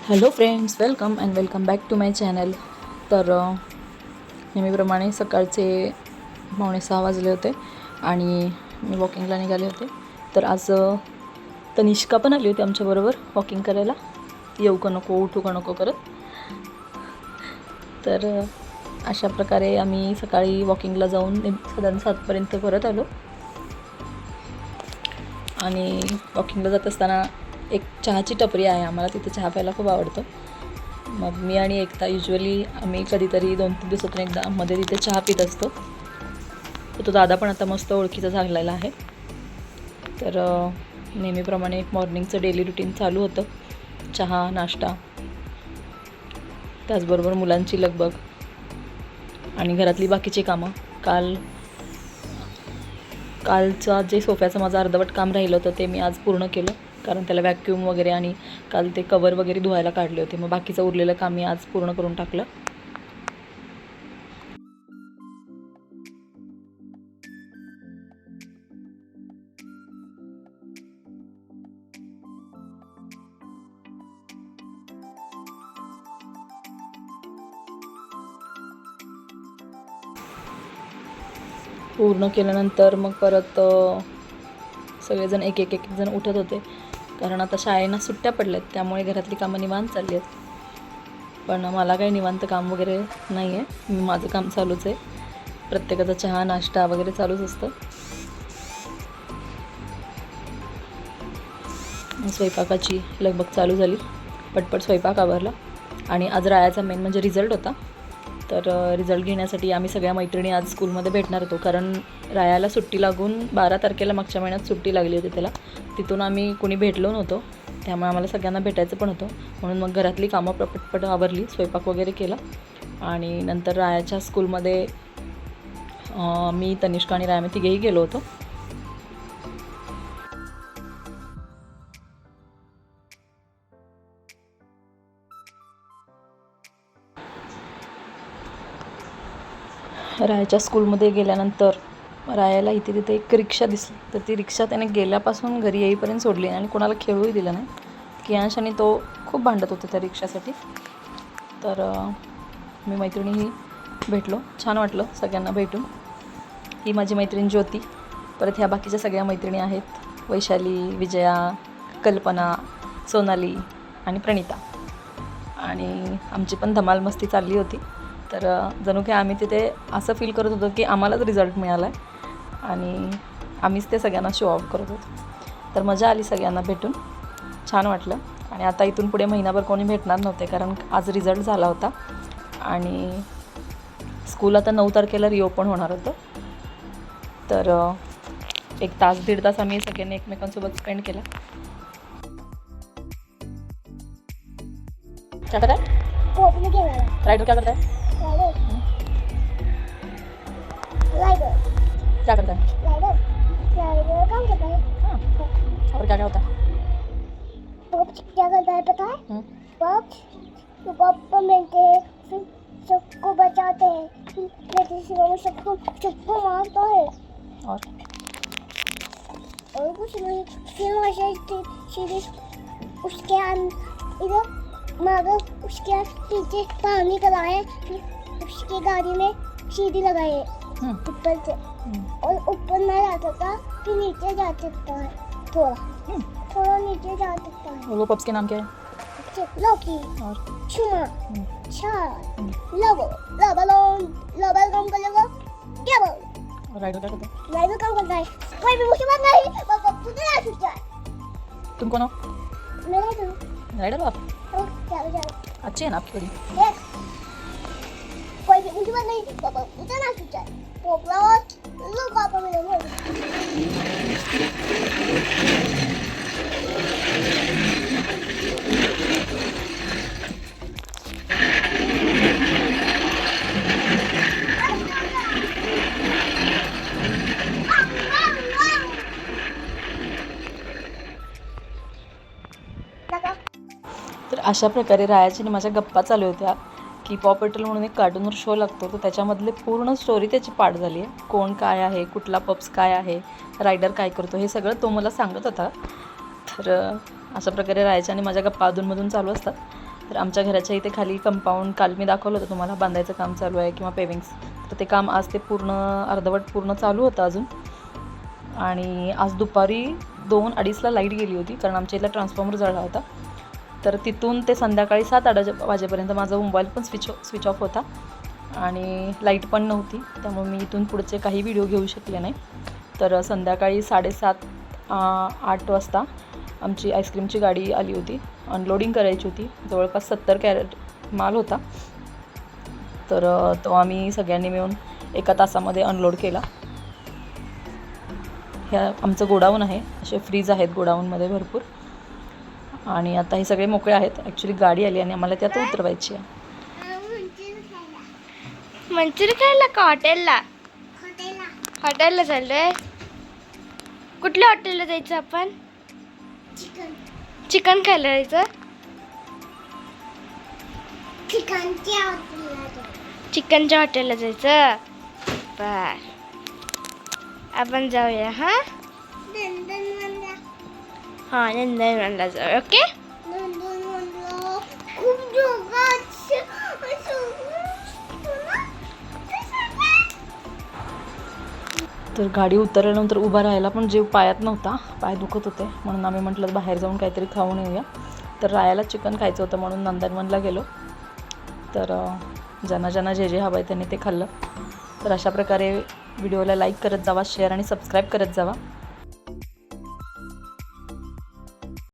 Hello friends, welcome and welcome back to my channel. तर नेहमीप्रमाणे सकाळचे 5:45 वाजले होते आणि मी वॉकिंगला निघाले होते. तर आज तनिष्का पण आली होती आमच्याबरोबर वॉकिंग करायला, येऊ का नको उठू का नको करत. तर अशा प्रकारे आम्ही सकाळी वॉकिंगला जाऊन साधारण 7पर्यंत परत आलो. आणि वॉकिंगला जात असताना एक चहाची टपरी आहे, आम्हाला तिथे चहा प्यायला खूप आवडतं. मग मी आणि एकता युजली आम्ही कधीतरी 2-3 दिवसातून एकदा मध्ये तिथे चहा पित असतो. तर तो दादा पण आता मस्त ओळखीचा झालेला आहे. तर नेहमीप्रमाणे एक मॉर्निंगचं डेली रुटीन चालू होतं. चहा, नाश्ता, त्याचबरोबर मुलांची लगबग आणि घरातली बाकीची कामं. कालचा जे सोफ्याचं माझं अर्धवट काम राहिलं होतं ते मी आज पूर्ण केलं, कारण त्याला वॅक्यूम वगैरे आणि काल ते कवर वगैरे धुवायला काढले होते. मग बाकीचं उरलेलं काम मी आज पूर्ण करून टाकलं. पूर्ण केल्यानंतर मग परत सगळेजण एक जण उठत होते, कारण आता शाळेंना सुट्ट्या पडल्यात, त्यामुळे घरातली कामं निवांत चालली आहेत. पण मला काही निवांत काम वगैरे नाही आहे, माझं काम चालूच आहे. प्रत्येकाचा चहा, नाश्ता वगैरे चालूच असतं. स्वयंपाकाची लगबग चालू झाली, पटपट स्वयंपाक आवरला. आणि आज रायाचा मेन म्हणजे रिझल्ट होता. तर रिझल्ट घेण्यासाठी आम्ही सगळ्या मैत्रिणी आज स्कूलमध्ये भेटणार होतो, कारण रायाला सुट्टी लागून 12 तारखेला मागच्या महिन्यात सुट्टी लागली होती त्याला. तिथून आम्ही कोणी भेटलो नव्हतो, त्यामुळे आम्हाला सगळ्यांना भेटायचं पण होतं. म्हणून मग घरातली कामं पटपट आवरली, स्वयंपाक वगैरे केला. आणि नंतर रायाच्या स्कूलमध्ये मी, तनिष्का आणि राया तिघेही गेलो होतो. रायाच्या स्कूलमध्ये गेल्यानंतर रायाला इथे तिथे एक रिक्षा दिसली, तर ती रिक्षा त्याने गेल्यापासून घरी येईपर्यंत सोडली आणि कोणाला खेळूही दिलं नाही. कियांश आणि तो खूप भांडत होते त्या रिक्षासाठी. तर मी मैत्रिणीही भेटलो, छान वाटलं सगळ्यांना भेटून. ही माझी मैत्रीण ज्योती, परत ह्या बाकीच्या सगळ्या मैत्रिणी आहेत, वैशाली, विजया, कल्पना, सोनाली आणि प्रणिता. आणि आमची पण धमाल मस्ती चालली होती. तर जणू की आम्ही तिथे असं फील करत होतो की आम्हालाच रिझल्ट मिळाला आहे आणि आम्हीच ते सगळ्यांना शो ऑफ करत होतो. तर मजा आली सगळ्यांना भेटून, छान वाटलं. आणि आता इथून पुढे महिनाभर कोणी भेटणार नव्हते, कारण आज रिझल्ट झाला होता आणि स्कूल आता 9 तारखेला रिओपन होणार होतं. तर 1 तास 1.5 तास आम्ही सगळ्यांनी एकमेकांसोबत स्पेंड केला. क्या कर रहा है? राइडर क्या करता है? क्या करता है? काम करता है। हाँ, और क्या क्या होता है? पॉप्स क्या करता है पता है? पॉप्स मिलते हैं, फिर सबको बचाते हैं, फिर सबको मारता है और कुछ नहीं। फिर वहाँ से सीधे उसके इधर मगर उसके पीछे पानी कराए, फिर उसकी गाड़ी में सीढ़ी लगाए ऊपर से, और ऊपर ना जा सकता, फिर नीचे जा सकता है, थोड़ा नीचे जा सकता है। वो पप्स के नाम क्या है? लोकी और छुमा छार लोगो लोबल काम करेगा क्या बोल। और राइडर क्या करता है? राइडर काम करता है, कोई भी मुसीबत नहीं, बस तुझे ना छूट जाए। तुम कौन हो? मैं नहीं राइडर हो आप? चलो अच्छी है ना आपकी बड़ी? कोई भी मुसीबत नहीं, पापा तुझे ना छूट जाए। पोपला लो पापा मेरे को। तर अशा प्रकारे रायाची आणि माझ्या गप्पा चालू होत्या की पॉ पेट्रोल म्हणून एक कार्टूनवर शो लागतो, तर त्याच्यामधले पूर्ण स्टोरी त्याची पाठ झाली आहे. कोण काय आहे, कुठला पप्स काय आहे, रायडर काय करतो, हे सगळं तो मला सांगत होता. तर अशा प्रकारे राहायच्या आणि माझ्या गप्पा अधूनमधून चालू असतात. तर आमच्या घराच्या इथे खाली कंपाऊंड काल मी दाखवलं होतं तुम्हाला, बांधायचं काम चालू आहे किंवा पेविंग्स. तर ते काम आज ते पूर्ण अर्धवट पूर्ण चालू होतं अजून. आणि आज दुपारी 2-2:30ला लाईट गेली होती, कारण आमच्या इथला ट्रान्सफॉर्मर जळला होता. तर तिथून ते संध्याकाळी 7-8 वाजेपर्यंत माझा मोबाईल पण स्विच ऑफ होता आणि लाईट पण नव्हती. त्यामुळे मी इथून पुढचे काही व्हिडिओ घेऊ शकले नाही. तर संध्याकाळी 7:30-8 वाजता आमची आईस्क्रीमची गाडी आली होती. अनलोडिंग करायची होती, जवळपास 70 कॅरेट माल होता. तर तो आम्ही सगळ्यांनी मिळून 1 तासामध्ये अनलोड केला. ह्या आमचं गोडाऊन आहे, असे फ्रीज आहेत गोडाऊनमध्ये भरपूर. आणि आता हे सगळे मोकळे आहेत. ॲक्च्युली गाडी आली आणि आम्हाला त्यात उतरवायची आहे. मंचुरी खायला का हॉटेलला? हॉटेलला. हॉटेलला चाललोय. कुठल्या हॉटेलला जायचं आपण? चिकन. चिकन खायला जायचं. चिकनच्या हॉटेलला. चिकनच्या हॉटेलला जायचं. बर, आपण जाऊया. हां नंदनवनला. हां, नंदनवनला जाऊया. ओके. नंदनवनला खूप जोगात. तर गाडी उतरल्यानंतर उभा राहायला पण जीव पायात नव्हता, पाय दुखत होते. म्हणून आम्ही म्हटलं बाहेर जाऊन काहीतरी खाऊन येऊया. तर रायाला चिकन खायचं होतं म्हणून नंदनवनला गेलो. तर ज्यांना ज्यांना जे जे हवं आहे त्यांनी ते खाल्लं. तर अशा प्रकारे व्हिडिओला लाईक करत जावा, शेअर आणि सबस्क्राईब करत जावा.